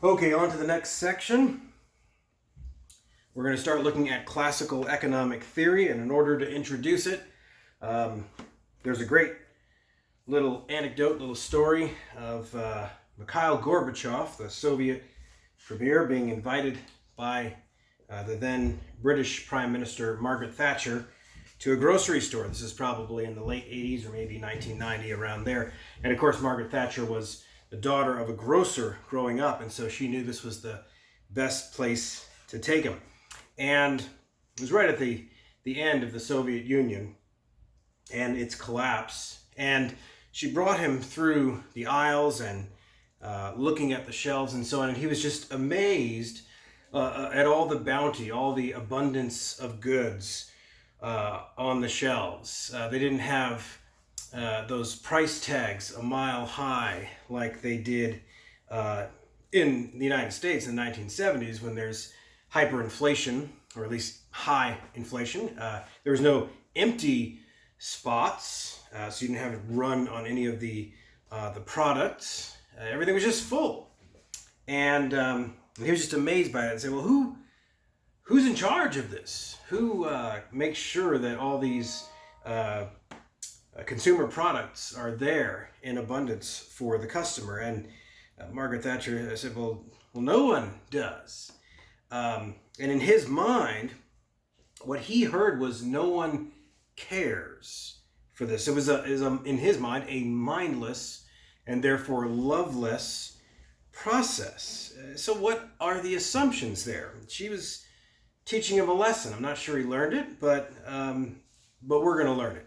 Okay, on to the next section. We're going to start looking at classical economic theory, and in order to introduce it, there's a great little anecdote, little story of Mikhail Gorbachev, the Soviet premier, being invited by the then British Prime Minister Margaret Thatcher to a grocery store. This is probably in the late 80s or maybe 1990, around there. And of course, Margaret Thatcher was the daughter of a grocer growing up, and so she knew this was the best place to take him. And it was right at the end of the Soviet Union and its collapse. And she brought him through the aisles and looking at the shelves and so on. And he was just amazed at all the bounty, all the abundance of goods on the shelves. They didn't have those price tags a mile high like they did in the United States in the 1970s, when there's hyperinflation, or at least high inflation. There was no empty spots, so you didn't have it run on any of the products. Everything was just full. And he was just amazed by it and said, well, who's in charge of this? Who makes sure that all these consumer products are there in abundance for the customer? And Margaret Thatcher said, well, no one does. And in his mind, what he heard was no one cares for this. It was in his mind, a mindless and therefore loveless process. So what are the assumptions there? She was teaching him a lesson. I'm not sure he learned it, but we're going to learn it.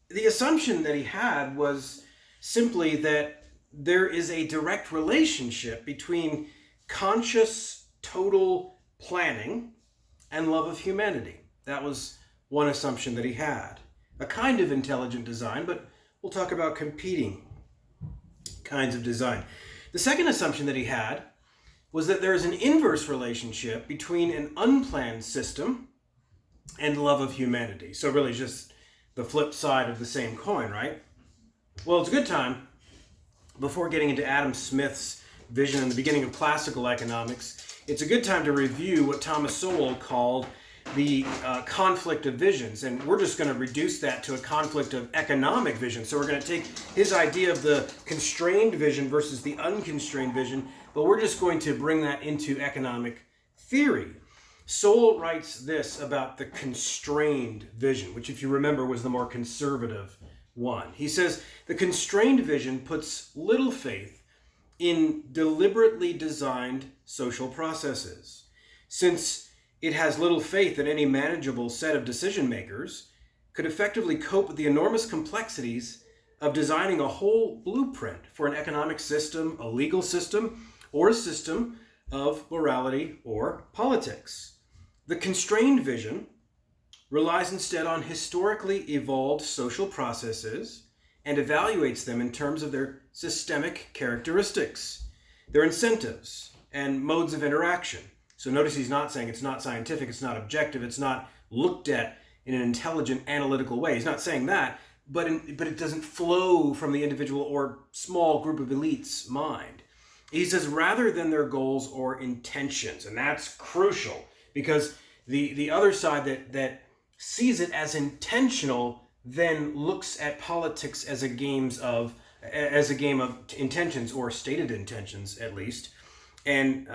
The assumption that he had was simply that there is a direct relationship between conscious, total planning and love of humanity. That was one assumption that he had. A kind of intelligent design, but we'll talk about competing kinds of design. The second assumption that he had was that there is an inverse relationship between an unplanned system and love of humanity. So really just the flip side of the same coin, right? Well, it's a good time, before getting into Adam Smith's vision in the beginning of classical economics, it's a good time to review what Thomas Sowell called the conflict of visions. And we're just going to reduce that to a conflict of economic vision. So we're going to take his idea of the constrained vision versus the unconstrained vision, but we're just going to bring that into economic theory. Sowell writes this about the constrained vision, which, if you remember, was the more conservative one. He says, the constrained vision puts little faith in deliberately designed social processes. Since it has little faith that any manageable set of decision makers could effectively cope with the enormous complexities of designing a whole blueprint for an economic system, a legal system, or a system of morality or politics. The constrained vision relies instead on historically evolved social processes and evaluates them in terms of their systemic characteristics, their incentives, and modes of interaction. So notice he's not saying it's not scientific, it's not objective, it's not looked at in an intelligent, analytical way. He's not saying that, but it doesn't flow from the individual or small group of elites' mind. He says rather than their goals or intentions, and that's crucial, because the other side that sees it as intentional then looks at politics as a game of intentions, or stated intentions at least. And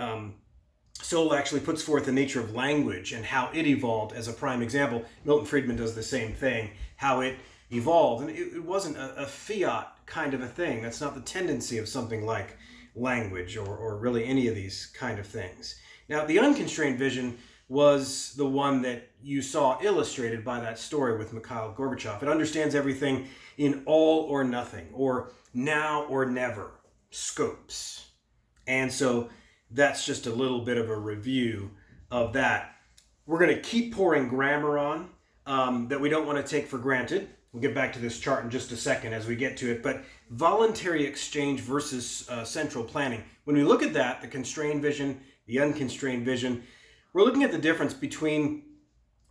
Sowell actually puts forth the nature of language and how it evolved as a prime example. Milton Friedman does the same thing, how it evolved. And it wasn't a fiat kind of a thing. That's not the tendency of something like language or really any of these kind of things. Now, the unconstrained vision was the one that you saw illustrated by that story with Mikhail Gorbachev. It understands everything in all or nothing, or now or never scopes. And so that's just a little bit of a review of that. We're going to keep pouring grammar on that we don't want to take for granted. We'll get back to this chart in just a second as we get to it. But voluntary exchange versus central planning. When we look at that, the constrained vision, the unconstrained vision, we're looking at the difference between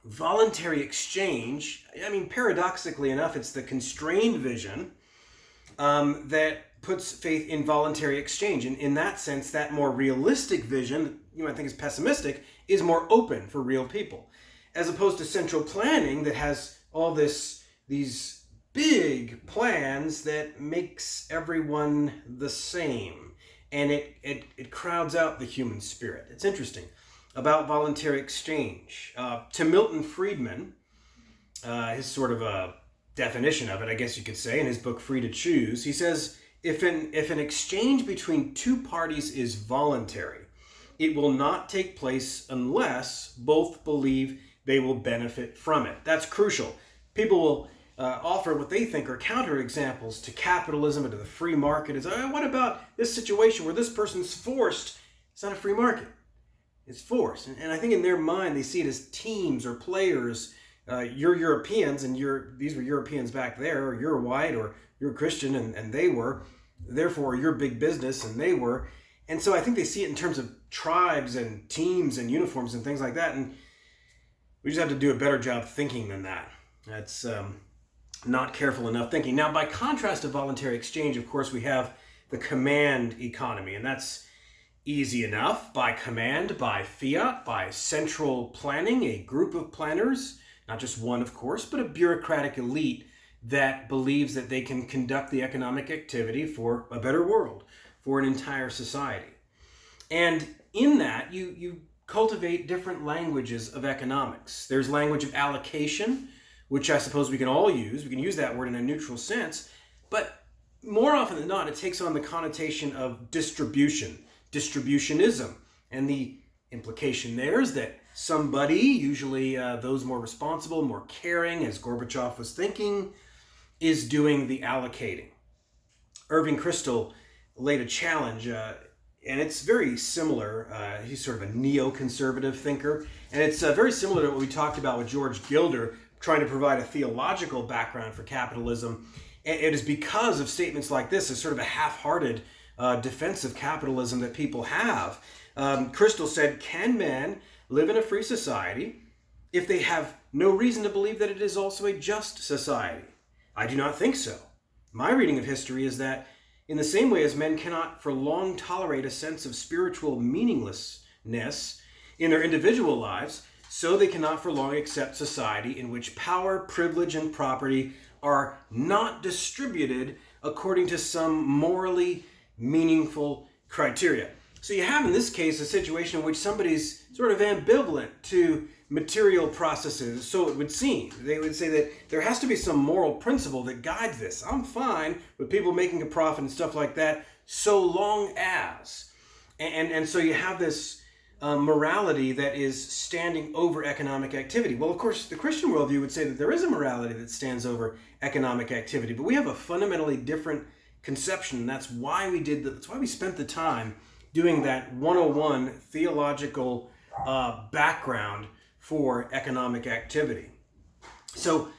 voluntary exchange. I mean, paradoxically enough, it's the constrained vision that puts faith in voluntary exchange. And in that sense, that more realistic vision, you might think is pessimistic, is more open for real people, as opposed to central planning that has all these big plans that makes everyone the same, and it crowds out the human spirit. It's interesting about voluntary exchange. To Milton Friedman, his sort of a definition of it, I guess you could say, in his book Free to Choose, he says, if an exchange between two parties is voluntary, it will not take place unless both believe they will benefit from it. That's crucial. People will offer what they think are counterexamples to capitalism and to the free market. Is what about this situation where this person's forced? It's not a free market. It's forced. And I think in their mind, they see it as teams or players. You're Europeans, and these were Europeans back there, or you're white, or you're Christian, and they were. Therefore, you're big business, and they were. And so I think they see it in terms of tribes and teams and uniforms and things like that. And we just have to do a better job thinking than that. That's not careful enough thinking. Now, by contrast to voluntary exchange, of course, we have the command economy, and that's easy enough. By command, by fiat, by central planning, a group of planners, not just one, of course, but a bureaucratic elite that believes that they can conduct the economic activity for a better world, for an entire society. And in that, you cultivate different languages of economics. There's language of allocation, which I suppose we can all use. We can use that word in a neutral sense, but more often than not, it takes on the connotation of distribution, distributionism. And the implication there is that somebody, usually those more responsible, more caring, as Gorbachev was thinking, is doing the allocating. Irving Kristol laid a challenge, and it's very similar. He's sort of a neoconservative thinker, and it's very similar to what we talked about with George Gilder, trying to provide a theological background for capitalism. It is because of statements like this, a sort of a half-hearted defense of capitalism that people have. Kristol said, can men live in a free society if they have no reason to believe that it is also a just society? I do not think so. My reading of history is that in the same way as men cannot for long tolerate a sense of spiritual meaninglessness in their individual lives, so they cannot for long accept society in which power, privilege, and property are not distributed according to some morally meaningful criteria. So you have in this case a situation in which somebody's sort of ambivalent to material processes, so it would seem. They would say that there has to be some moral principle that guides this. I'm fine with people making a profit and stuff like that, so long as. And so you have this morality that is standing over economic activity. Well, of course, the Christian worldview would say that there is a morality that stands over economic activity, but we have a fundamentally different conception, and that's why we spent the time doing that 101 theological background for economic activity. So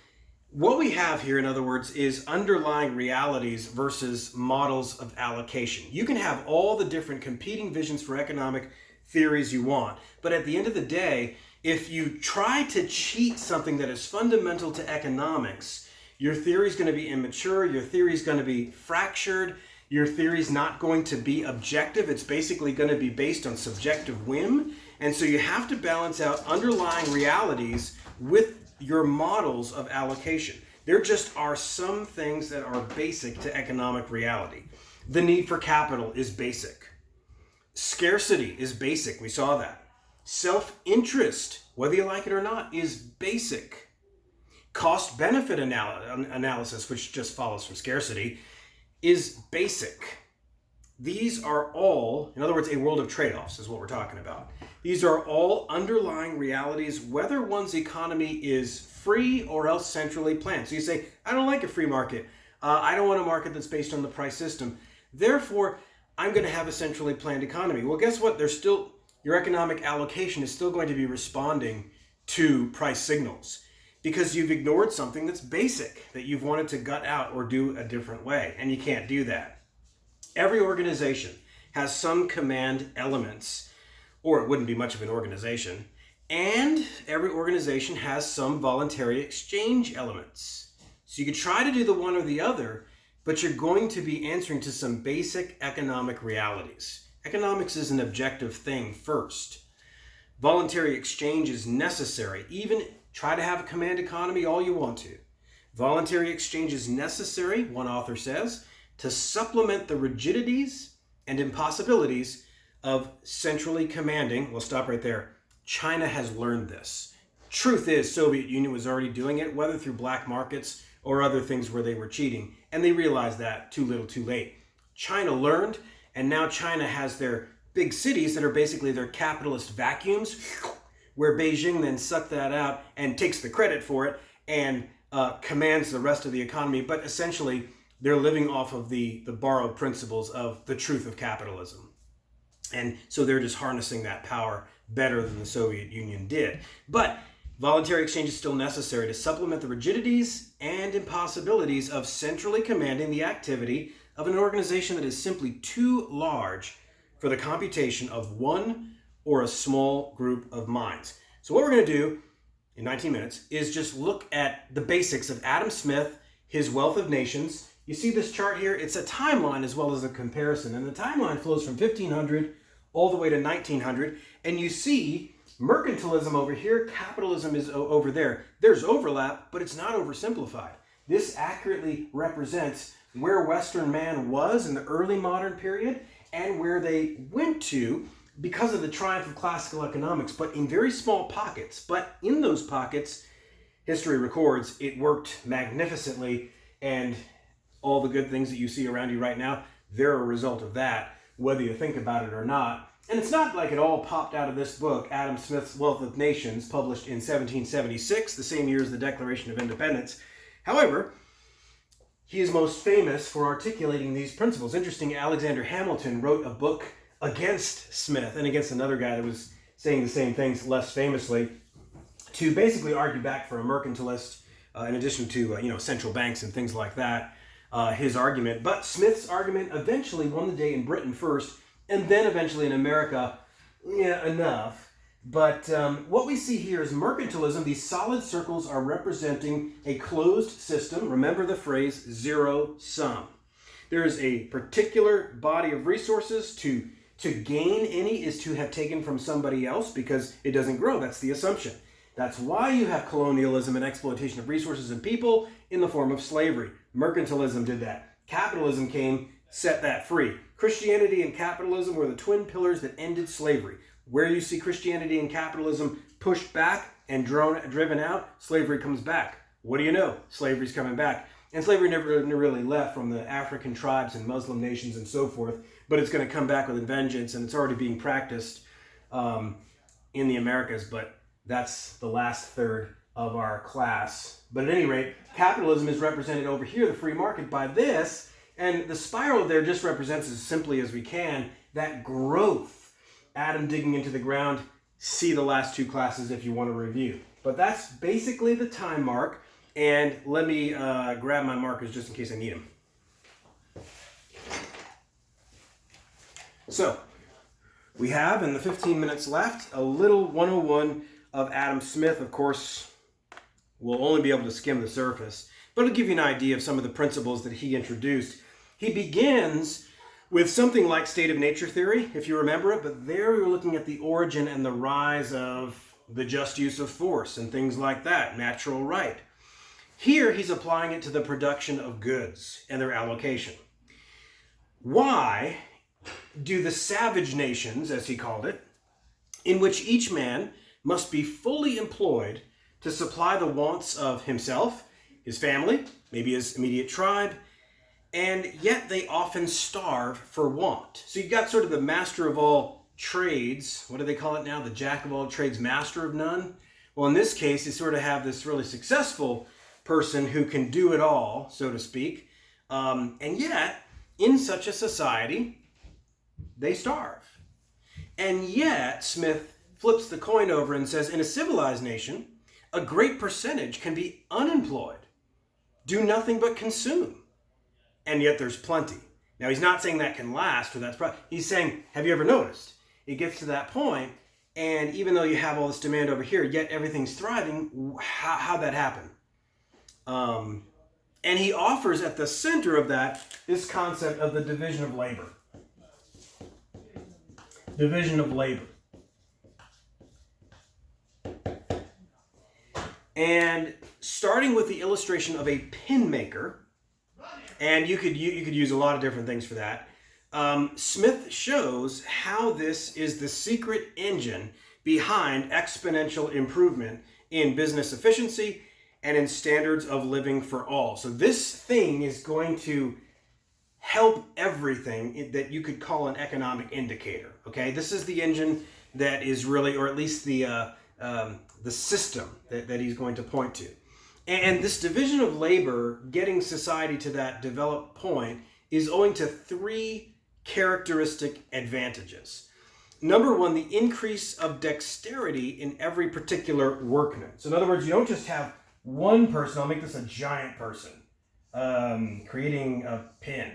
what we have here, in other words, is underlying realities versus models of allocation. You can have all the different competing visions for economic theories you want, but at the end of the day, if you try to cheat something that is fundamental to economics, your theory is going to be immature, your theory is going to be fractured, your theory is not going to be objective. It's basically going to be based on subjective whim. And so you have to balance out underlying realities with your models of allocation. There just are some things that are basic to economic reality. The need for capital is basic. Scarcity is basic. We saw that. Self-interest, whether you like it or not, is basic. Cost-benefit analysis, which just follows from scarcity, is basic. These are all, in other words, a world of trade-offs is what we're talking about. These are all underlying realities, whether one's economy is free or else centrally planned. So you say, I don't like a free market. I don't want a market that's based on the price system. Therefore, I'm going to have a centrally planned economy. Well, guess what? Your economic allocation is still going to be responding to price signals because you've ignored something that's basic, that you've wanted to gut out or do a different way, and you can't do that. Every organization has some command elements, or it wouldn't be much of an organization, and every organization has some voluntary exchange elements. So you could try to do the one or the other, but you're going to be answering to some basic economic realities. Economics is an objective thing first. Voluntary exchange is necessary. Even try to have a command economy all you want to. Voluntary exchange is necessary, one author says, to supplement the rigidities and impossibilities of centrally commanding. We'll stop right there. China has learned this. Truth is, Soviet Union was already doing it, whether through black markets or other things where they were cheating, and they realized that too little too late. China learned, and now China has their big cities that are basically their capitalist vacuums, where Beijing then sucked that out and takes the credit for it and commands the rest of the economy. But essentially, they're living off of the borrowed principles of the truth of capitalism. And so they're just harnessing that power better than the Soviet Union did. But voluntary exchange is still necessary to supplement the rigidities and impossibilities of centrally commanding the activity of an organization that is simply too large for the computation of one or a small group of minds. So what we're going to do in 19 minutes is just look at the basics of Adam Smith, his Wealth of Nations. You see this chart here? It's a timeline as well as a comparison. And the timeline flows from 1500 all the way to 1900. And you see mercantilism over here, capitalism is over there. There's overlap, but it's not oversimplified. This accurately represents where Western man was in the early modern period and where they went to because of the triumph of classical economics, but in very small pockets. But in those pockets, history records, it worked magnificently, and all the good things that you see around you right now, they're a result of that, whether you think about it or not. And it's not like it all popped out of this book, Adam Smith's Wealth of Nations, published in 1776, the same year as the Declaration of Independence. However, he is most famous for articulating these principles. Interesting, Alexander Hamilton wrote a book against Smith and against another guy that was saying the same things less famously, to basically argue back for a mercantilist, in addition to central banks and things like that, his argument. But Smith's argument eventually won the day in Britain first, and then eventually in America. Enough. But what we see here is mercantilism. These solid circles are representing a closed system. Remember the phrase zero sum. There is a particular body of resources. To gain any is to have taken from somebody else because it doesn't grow. That's the assumption. That's why you have colonialism and exploitation of resources and people in the form of slavery. Mercantilism did that. Capitalism came, set that free. Christianity and capitalism were the twin pillars that ended slavery. Where you see Christianity and capitalism pushed back and driven out, slavery comes back. What do you know? Slavery's coming back. And slavery never really left from the African tribes and Muslim nations and so forth, but it's going to come back with a vengeance, and it's already being practiced in the Americas, but that's the last third of our class. But at any rate, capitalism is represented over here, the free market, by this, and the spiral there just represents as simply as we can that growth. Adam digging into the ground, see the last two classes if you want to review. But that's basically the time mark, and let me grab my markers just in case I need them. So, we have, in the 15 minutes left, a little 101 of Adam Smith. Of course, we'll only be able to skim the surface, but it'll give you an idea of some of the principles that he introduced. He begins with something like state of nature theory, if you remember it, but there we were looking at the origin and the rise of the just use of force and things like that, natural right. Here he's applying it to the production of goods and their allocation. Why do the savage nations, as he called it, in which each man must be fully employed to supply the wants of himself, his family, maybe his immediate tribe, and yet they often starve for want. So you've got sort of the master of all trades. What do they call it now? The jack of all trades, master of none? Well, in this case, you sort of have this really successful person who can do it all, so to speak. And yet, in such a society, they starve. And yet, Smith flips the coin over and says, in a civilized nation, a great percentage can be unemployed, do nothing but consume. And yet there's plenty. Now, he's not saying that can last, or that's he's saying, have you ever noticed? It gets to that point, and even though you have all this demand over here, yet everything's thriving. How'd that happen? And he offers at the center of that this concept of the division of labor. Division of labor. And starting with the illustration of a pin maker, and you could use a lot of different things for that. Smith shows how this is the secret engine behind exponential improvement in business efficiency and in standards of living for all. So this thing is going to help everything that you could call an economic indicator. Okay, this is the engine that is really, or at least the system that he's going to point to. And this division of labor, getting society to that developed point, is owing to three characteristic advantages. Number one, the increase of dexterity in every particular workman. So in other words, you don't just have one person, I'll make this a giant person, creating a pin.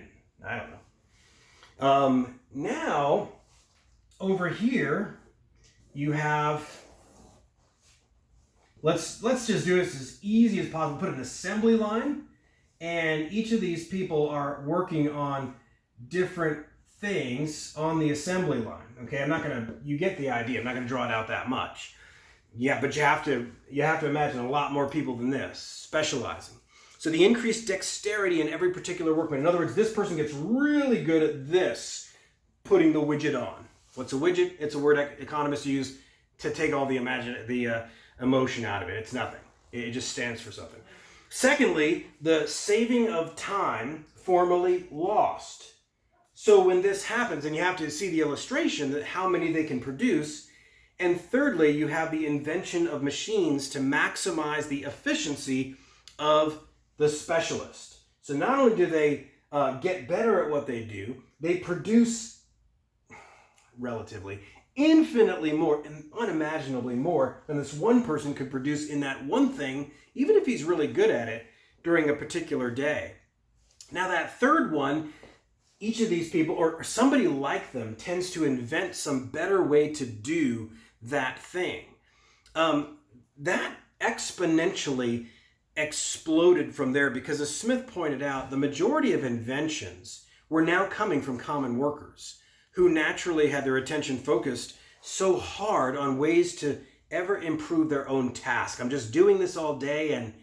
I don't know. Now, over here, you have, let's just do this as easy as possible. Put an assembly line, and each of these people are working on different things on the assembly line. Okay, you get the idea. I'm not gonna draw it out that much. Yeah, but you have to imagine a lot more people than this, specializing. So the increased dexterity in every particular workman. In other words, this person gets really good at this, putting the widget on. What's a widget? It's a word economists use to take all the emotion out of it. It's nothing. It just stands for something. Secondly, the saving of time formerly lost. So when this happens, and you have to see the illustration that how many they can produce. And thirdly, you have the invention of machines to maximize the efficiency of the specialist. So not only do they get better at what they do, they produce relatively infinitely more and unimaginably more than this one person could produce in that one thing, even if he's really good at it during a particular day. Now that third one, each of these people or somebody like them tends to invent some better way to do that thing. That exponentially exploded from there because, as Smith pointed out, the majority of inventions were now coming from common workers who naturally had their attention focused so hard on ways to ever improve their own task. I'm just doing this all day, and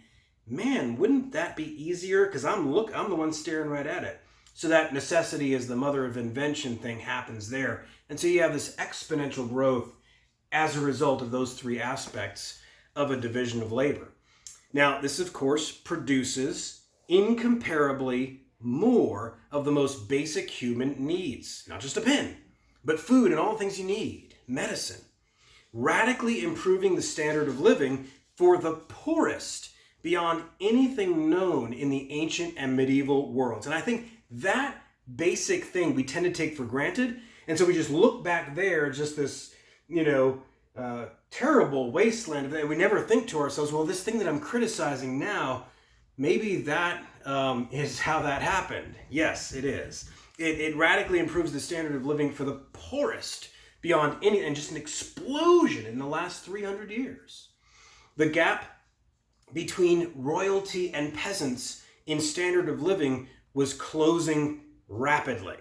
man, wouldn't that be easier? Because I'm the one staring right at it. So that necessity is the mother of invention thing happens there. And so you have this exponential growth as a result of those three aspects of a division of labor. Now, this, of course, produces incomparably more of the most basic human needs. Not just a pen, but food and all the things you need, medicine. Radically improving the standard of living for the poorest beyond anything known in the ancient and medieval worlds. And I think that basic thing we tend to take for granted. And so we just look back there, just this, terrible wasteland, and we never think to ourselves, well, this thing that I'm criticizing now, maybe that is how that happened. Yes, it is. It radically improves the standard of living for the poorest beyond any, and just an explosion in the last 300 years. The gap between royalty and peasants in standard of living was closing rapidly.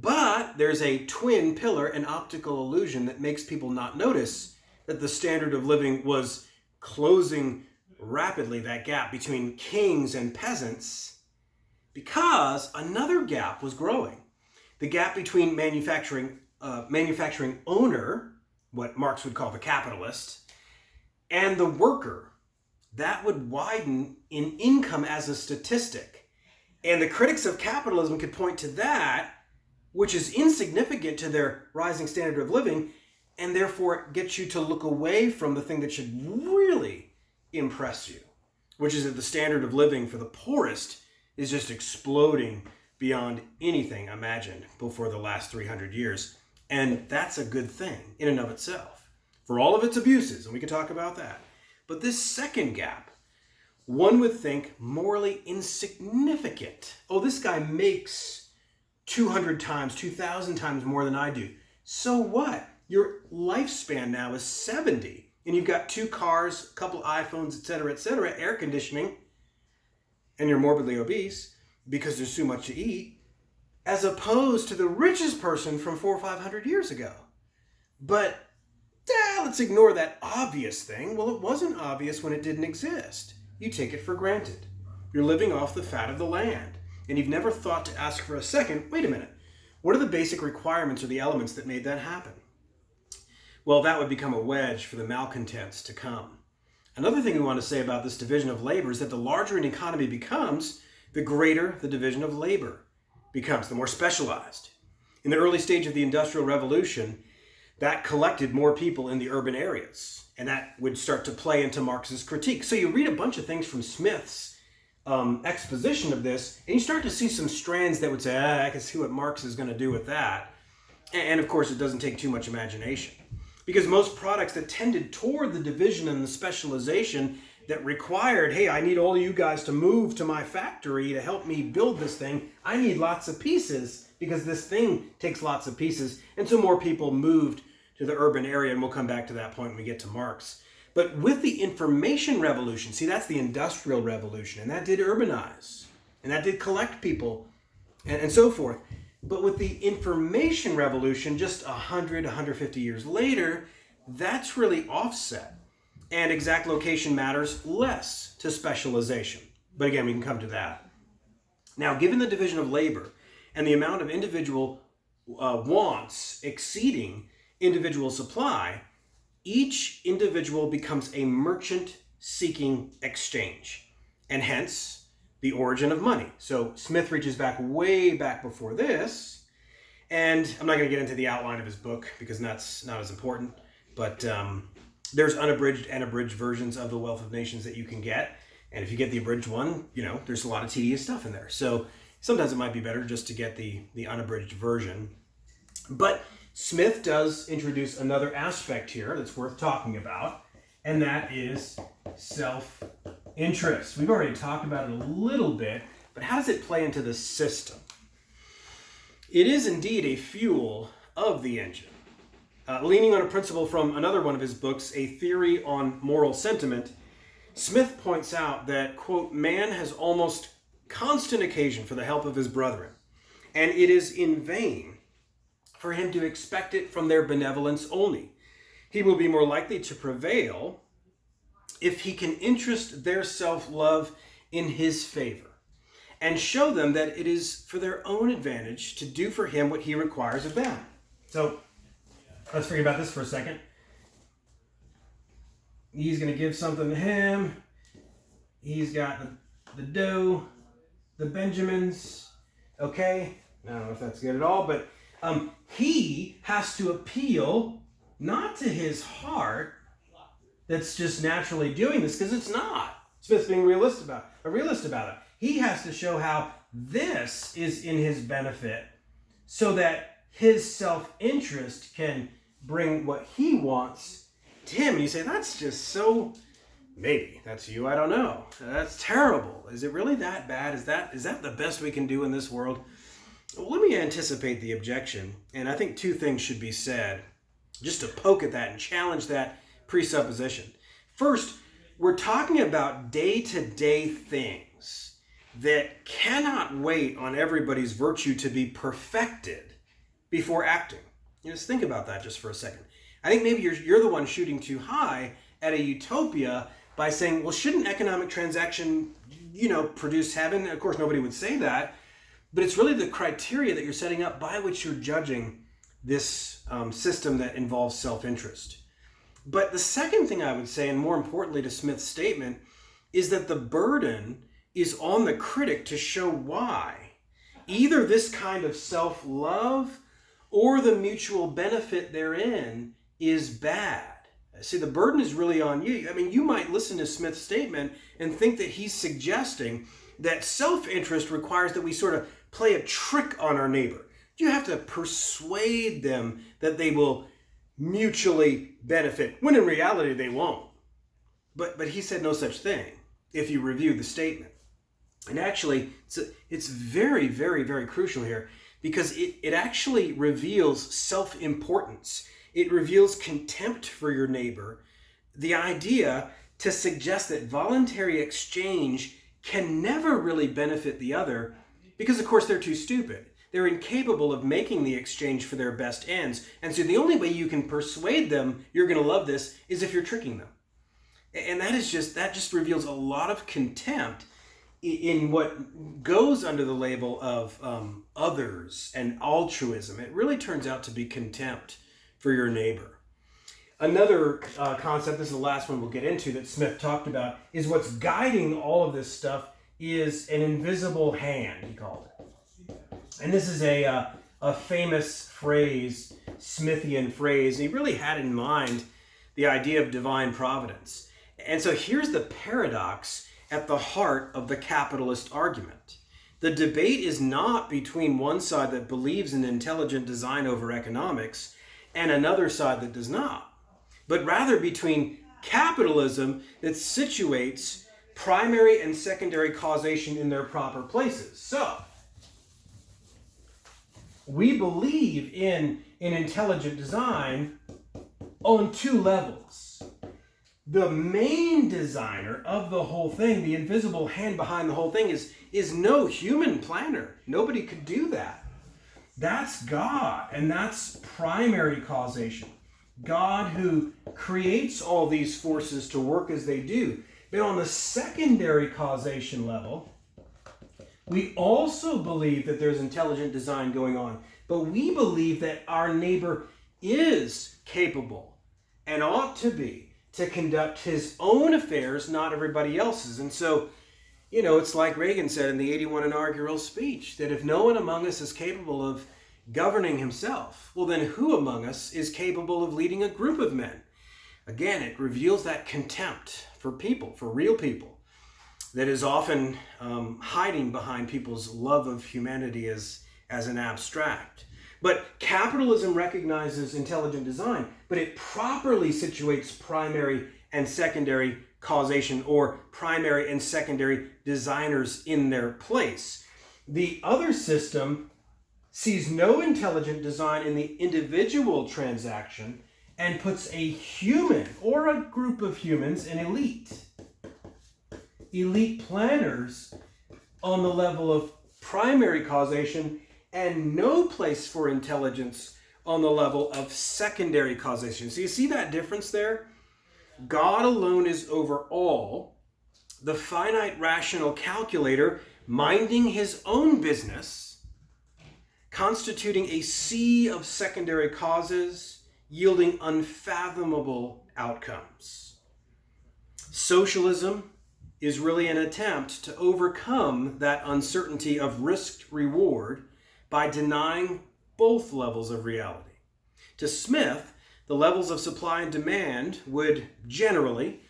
But there's a twin pillar, an optical illusion that makes people not notice that the standard of living was closing rapidly, that gap between kings and peasants, because another gap was growing. The gap between manufacturing owner, what Marx would call the capitalist, and the worker, that would widen in income as a statistic. And the critics of capitalism could point to that, which is insignificant to their rising standard of living, and therefore gets you to look away from the thing that should really impress you, which is that the standard of living for the poorest is just exploding beyond anything imagined before the last 300 years. And that's a good thing in and of itself, for all of its abuses, and we can talk about that. But this second gap, one would think morally insignificant. Oh, this guy makes 200 times, 2,000 times more than I do. So what? Your lifespan now is 70, and you've got 2 cars, a couple iPhones, etc., air conditioning, and you're morbidly obese because there's too much to eat, as opposed to the richest person from 400 or 500 years ago. But let's ignore that obvious thing. Well, it wasn't obvious when it didn't exist. You take it for granted. You're living off the fat of the land, and you've never thought to ask for a second, wait a minute, what are the basic requirements or the elements that made that happen? Well, that would become a wedge for the malcontents to come. Another thing we want to say about this division of labor is that the larger an economy becomes, the greater the division of labor becomes, the more specialized. In the early stage of the Industrial Revolution, that collected more people in the urban areas, and that would start to play into Marx's critique. So you read a bunch of things from Smith's exposition of this, and you start to see some strands that would say, I can see what Marx is going to do with that. And of course, it doesn't take too much imagination, because most products that tended toward the division and the specialization that required, hey, I need all of you guys to move to my factory to help me build this thing. I need lots of pieces because this thing takes lots of pieces. And so more people moved to the urban area, and we'll come back to that point when we get to Marx. But with the information revolution, see, that's the Industrial Revolution, and that did urbanize, and that did collect people, and so forth. But with the information revolution, just 100, 150 years later, that's really offset. And exact location matters less to specialization. But again, we can come to that. Now, given the division of labor and the amount of individual wants exceeding individual supply, each individual becomes a merchant seeking exchange, and hence the origin of money. So Smith reaches back way back before this, and I'm not going to get into the outline of his book because that's not as important, but there's unabridged and abridged versions of The Wealth of Nations that you can get. And if you get the abridged one, there's a lot of tedious stuff in there. So sometimes it might be better just to get the unabridged version. But Smith does introduce another aspect here that's worth talking about, and that is self-interest. We've already talked about it a little bit, but how does it play into the system? It is indeed a fuel of the engine. Leaning on a principle from another one of his books, A Theory on Moral Sentiment, Smith points out that, quote, man has almost constant occasion for the help of his brethren, and it is in vain for him to expect it from their benevolence only. He will be more likely to prevail if he can interest their self-love in his favor and show them that it is for their own advantage to do for him what he requires of them. So let's forget about this for a second. He's going to give something to him. He's got the dough, the Benjamins. Okay, I don't know if that's good at all, but he has to appeal not to his heart that's just naturally doing this, because it's not. Smith's being a realist about it. He has to show how this is in his benefit so that his self-interest can bring what he wants to him. And you say, that's just so, maybe that's you, I don't know. That's terrible. Is it really that bad? Is that the best we can do in this world? Well, let me anticipate the objection. And I think two things should be said just to poke at that and challenge that presupposition. First, we're talking about day-to-day things that cannot wait on everybody's virtue to be perfected before acting. Just think about that just for a second. I think maybe you're the one shooting too high at a utopia by saying, well, shouldn't economic transaction, produce heaven? Of course, nobody would say that, but it's really the criteria that you're setting up by which you're judging this system that involves self-interest. But the second thing I would say, and more importantly to Smith's statement, is that the burden is on the critic to show why either this kind of self-love or the mutual benefit therein is bad. See, the burden is really on you. I mean, you might listen to Smith's statement and think that he's suggesting that self-interest requires that we sort of play a trick on our neighbor. You have to persuade them that they will mutually benefit, when in reality they won't. But he said no such thing, if you review the statement. And actually, it's very, very, very crucial here, because it actually reveals self-importance. It reveals contempt for your neighbor. The idea to suggest that voluntary exchange can never really benefit the other because, of course, they're too stupid. They're incapable of making the exchange for their best ends. And so the only way you can persuade them you're going to love this is if you're tricking them. And that just reveals a lot of contempt in what goes under the label of others and altruism. It really turns out to be contempt for your neighbor. Another concept, this is the last one we'll get into, that Smith talked about, is what's guiding all of this stuff is an invisible hand, he called it. And this is a famous phrase, Smithian phrase. He really had in mind the idea of divine providence. And so here's the paradox at the heart of the capitalist argument. The debate is not between one side that believes in intelligent design over economics and another side that does not, but rather between capitalism that situates primary and secondary causation in their proper places. So, we believe in intelligent design on two levels. The main designer of the whole thing, the invisible hand behind the whole thing, is no human planner. Nobody could do that. That's God, and that's primary causation. God who creates all these forces to work as they do. But on the secondary causation level, we also believe that there's intelligent design going on. But we believe that our neighbor is capable and ought to be to conduct his own affairs, not everybody else's. And so, it's like Reagan said in the 81 inaugural speech, that if no one among us is capable of governing himself, well then who among us is capable of leading a group of men? Again, it reveals that contempt for people, for real people, that is often hiding behind people's love of humanity as an abstract. But capitalism recognizes intelligent design, but it properly situates primary and secondary causation, or primary and secondary designers in their place. The other system sees no intelligent design in the individual transaction and puts a human or a group of humans, an elite planners, on the level of primary causation and no place for intelligence on the level of secondary causation. So you see that difference there? God alone is over all, the finite rational calculator minding his own business, constituting a sea of secondary causes, yielding unfathomable outcomes. Socialism is really an attempt to overcome that uncertainty of risk-reward by denying both levels of reality. To Smith, the levels of supply and demand would generally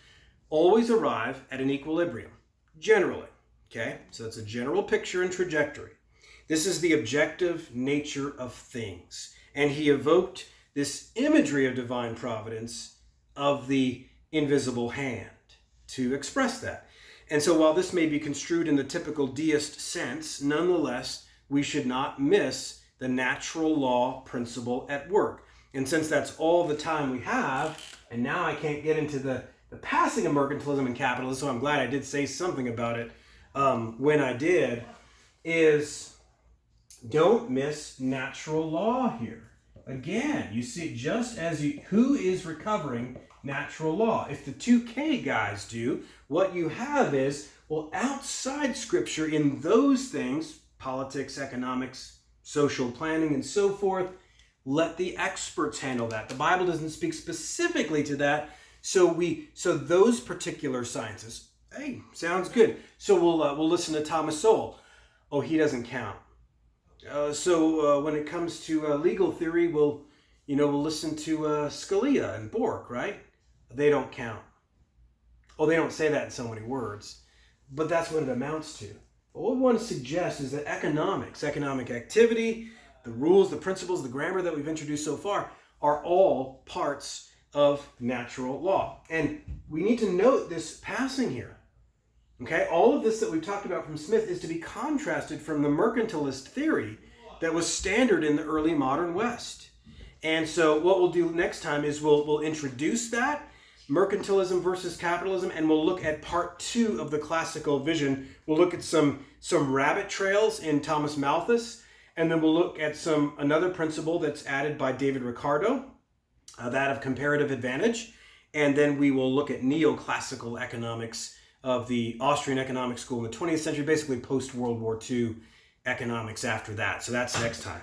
always arrive at an equilibrium. Generally, okay? So that's a general picture and trajectory. This is the objective nature of things. And he evoked this imagery of divine providence of the invisible hand to express that. And so while this may be construed in the typical deist sense, nonetheless, we should not miss the natural law principle at work. And since that's all the time we have, and now I can't get into the passing of mercantilism and capitalism, so I'm glad I did say something about it when I did, is don't miss natural law here. Again, you see, just as who is recovering natural law? If the 2K guys do, what you have is, well, outside Scripture in those things, politics, economics, social planning, and so forth, let the experts handle that. The Bible doesn't speak specifically to that, so those particular sciences, hey, sounds good. So we'll listen to Thomas Sowell. Oh, he doesn't count. So when it comes to legal theory, we'll listen to Scalia and Bork, right? They don't count. Oh, they don't say that in so many words, but that's what it amounts to. But what we want to suggest is that economics, economic activity, the rules, the principles, the grammar that we've introduced so far are all parts of natural law. And we need to note this passing here. Okay, all of this that we've talked about from Smith is to be contrasted from the mercantilist theory that was standard in the early modern West. And so what we'll do next time is we'll introduce that mercantilism versus capitalism, and we'll look at part 2 of the classical vision. We'll look at some rabbit trails in Thomas Malthus, and then we'll look at another principle that's added by David Ricardo, that of comparative advantage, and then we will look at neoclassical economics of the Austrian economic school in the 20th century, basically post-World War II economics after that. So that's next time.